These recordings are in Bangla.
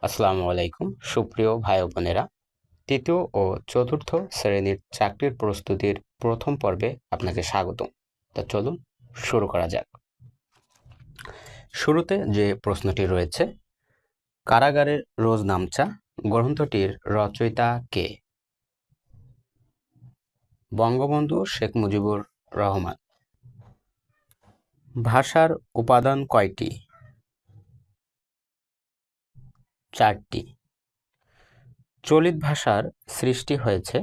আসসালামু আলাইকুম সুপ্রিয় ভাই ও বোনেরা, তৃতীয় ও চতুর্থ শ্রেণীর চাকরির প্রস্তুতির প্রথম পর্বে আপনাকে স্বাগতম। তা চলুন শুরু করা যাক। শুরুতে যে প্রশ্নটি রয়েছে, কারাগারের রোজ নামচা গ্রন্থটির রচয়িতা কে? বঙ্গবন্ধু শেখ মুজিবুর রহমান। ভাষার উপাদান কয়টি? 4টি। চলিত ভাষার সৃষ্টি হয়েছে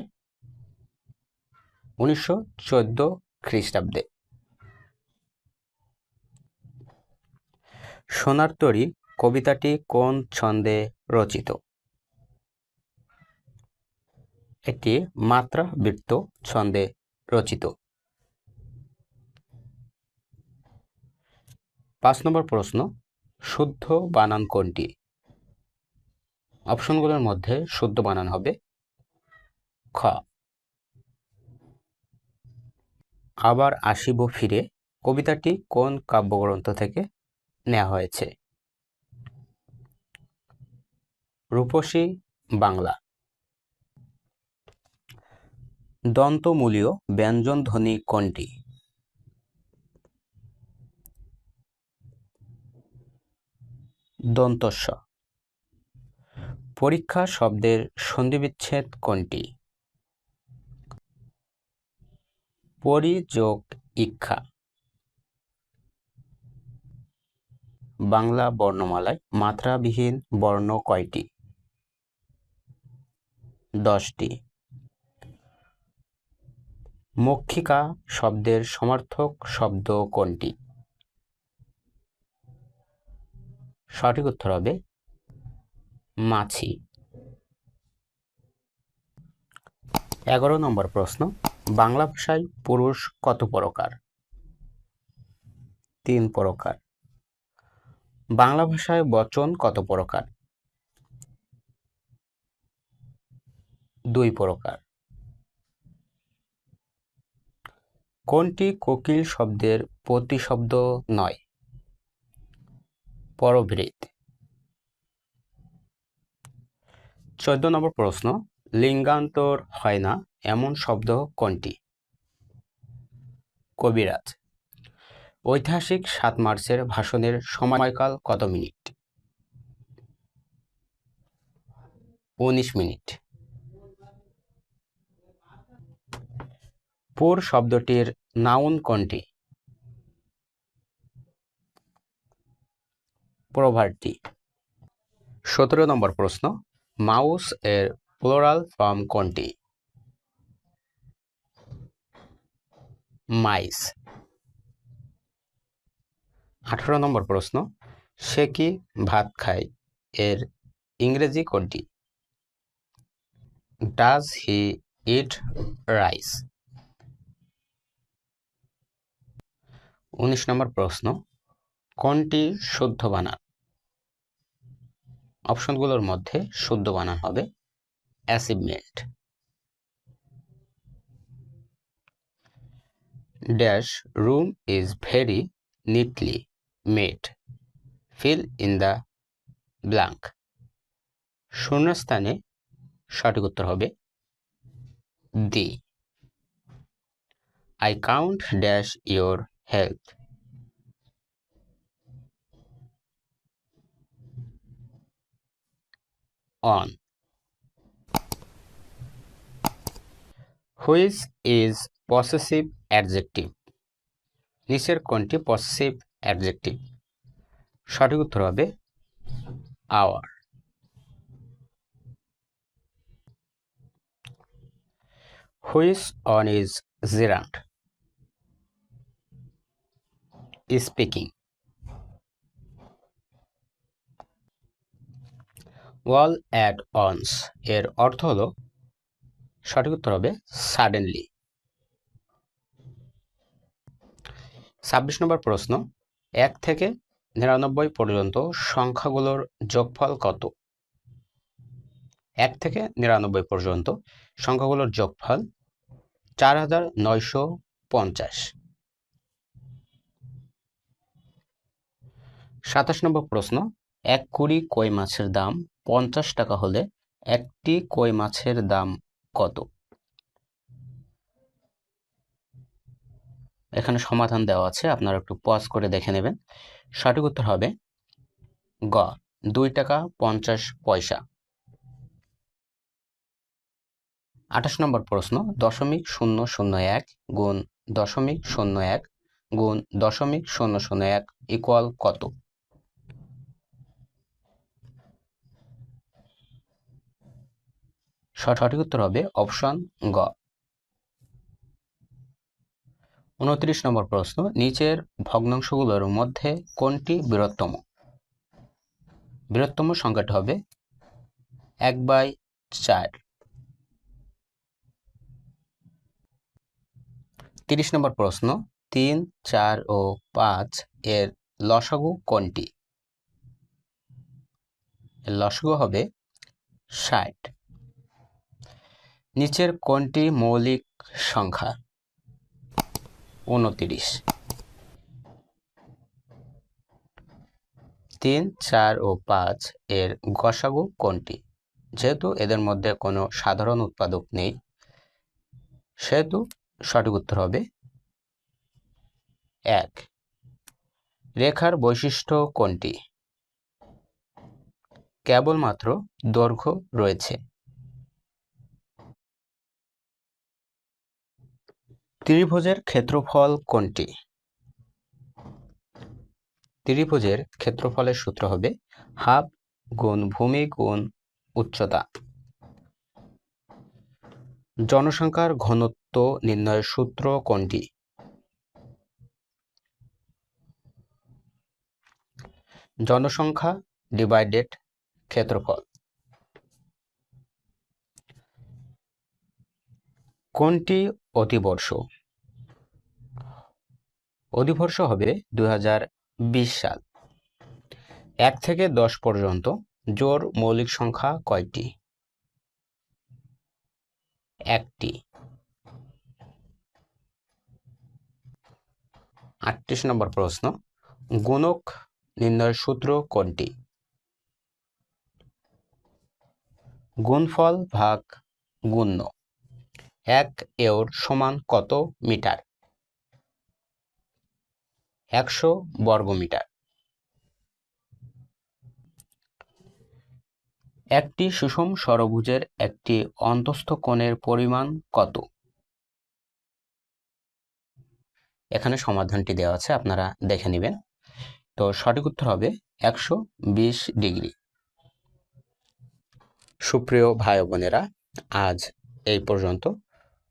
1914 খ্রিস্টাব্দে। সোনার তরী কবিতাটি কোন ছন্দে রচিত? একটি মাত্রাবৃত্ত ছন্দে রচিত। 5 নম্বর প্রশ্ন, শুদ্ধ বানান কোনটি? অপশনগুলোর মধ্যে শুদ্ধ বানান হবে খ। আবার আসিব ফিরে কবিতাটি কোন কাব্যগ্রন্থ থেকে নেওয়া হয়েছে? রূপসী বাংলা। দন্তমূলীয় ব্যঞ্জনধ্বনি কোনটি? দন্তস্ব। পরীক্ষা শব্দের সন্ধিবিচ্ছেদ কোনটি? পরি যোগ ইক্ষা। বাংলা বর্ণমালায় মাত্রাবিহীন বর্ণ কয়টি? 10টি। মক্ষিকা শব্দের সমার্থক শব্দ কোনটি? সঠিক উত্তর হবে মাছি। 11 নম্বর প্রশ্ন, বাংলা ভাষায় পুরুষ কত প্রকার? 3 প্রকার। বাংলা ভাষায় বচন কত প্রকার? 2 প্রকার। কোনটি কোকিল শব্দের প্রতিশব্দ নয়? পরভৃৎ। 14 নম্বর প্রশ্ন, লিঙ্গান্তর হয় না এমন শব্দ কোনটি? কবিরাজ। ঐতিহাসিক 7 মার্চের ভাষণের সময়কাল কত মিনিট? 19 মিনিট। পুর শব্দটির নাউন কোনটি? প্রভার্টি। 17 নম্বর প্রশ্ন, মাউস এর প্লুরাল ফর্ম কোনটি? মাইস। 18 নম্বর প্রশ্ন, সে কি ভাত খায় এর ইংরেজি কোনটি? Does he eat rice. 19 নম্বর প্রশ্ন, কোনটি শুদ্ধ বানান? অপশনগুলোর মধ্যে শুদ্ধ বানান হবে achievement. Dash room is very neatly made, fill in the blank. শূন্যস্থানে সঠিক উত্তর হবে the. I count dash your health. On. Which is possessive adjective? নিচের কোনটি পসেসিভ অ্যাডজেক্টিভ? সঠিক উত্তর হবে our. Which one is gerund? Speaking. All at once এর অর্থ হলো, সঠিক উত্তর হবে সাডেনলি। 26 নম্বর প্রশ্ন, 1 থেকে 99 পর্যন্ত সংখ্যাগুলোর যোগফল কত? 1 থেকে 99 পর্যন্ত সংখ্যাগুলোর যোগফল 4950। 27 নম্বর প্রশ্ন, 1 কুড়ি কই মাছের দাম 50 টাকা হলে একটি কই মাছের দাম কত? এখানে সমাধান দেওয়া আছে, আপনারা একটু পজ করে দেখে নেবেন। সঠিক উত্তর হবে গ, 2 টাকা 50 পয়সা। 28 নম্বর প্রশ্ন, 0.001 গুণ 0.01 গুণ 0.001 ইকুয়াল কত? সঠিক উত্তর হবে অপশন গ। 29 নম্বর প্রশ্ন, নিচের ভগ্নাংশগুলোর মধ্যে কোনটি বৃহত্তম? বৃহত্তম সংখ্যাটি হবে 1/4। 30 নম্বর প্রশ্ন, 3, 4 ও 5 এর লসাগু কোনটি? এর লসাগু হবে 60। নিচের কোনটি মৌলিক সংখ্যা? 29। 3, 4 ও 5 এর গসাগু কোনটি? যেহেতু এদের মধ্যে কোনো সাধারণ উৎপাদক নেই, সেহেতু সঠিক উত্তর হবে 1। রেখার বৈশিষ্ট্য কোনটি? কেবলমাত্র দৈর্ঘ্য রয়েছে। ত্রিভুজের ক্ষেত্রফল কোনটি? ত্রিভুজের ক্ষেত্রফলের সূত্র হবে হাফ গুণ ভূমি গুণ উচ্চতা। জনসংখ্যার ঘনত্ব নির্ণয়ের সূত্র কোনটি? জনসংখ্যা ডিভাইডেড ক্ষেত্রফল। কোনটি অধিবর্ষ? অধিবর্ষ হবে 2020 সাল। 1 থেকে 10 পর্যন্ত জোড় মৌলিক সংখ্যা কয়টি? 1টি। 38 নম্বর প্রশ্ন, গুণক নির্ণয়ের সূত্র কোনটি? গুণফল ভাগ গুণ্য। 1 এওর সমান কত মিটার? 100 বর্গমিটার। একটি সুষম ষড়ভুজের একটি অন্তস্থ কোণের পরিমাণ কত? এখানে সমাধানটি দেওয়া আছে, আপনারা দেখে নেবেন। তো সঠিক উত্তর হবে 120 ডিগ্রি। সুপ্রিয় ভাই বোনেরা, আজ এই পর্যন্ত।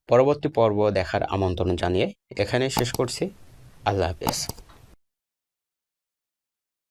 পরবর্তী পর্ব দেখার আমন্ত্রণ জানিয়ে এখানে শেষ করছি। আল্লাহ হাফেজ।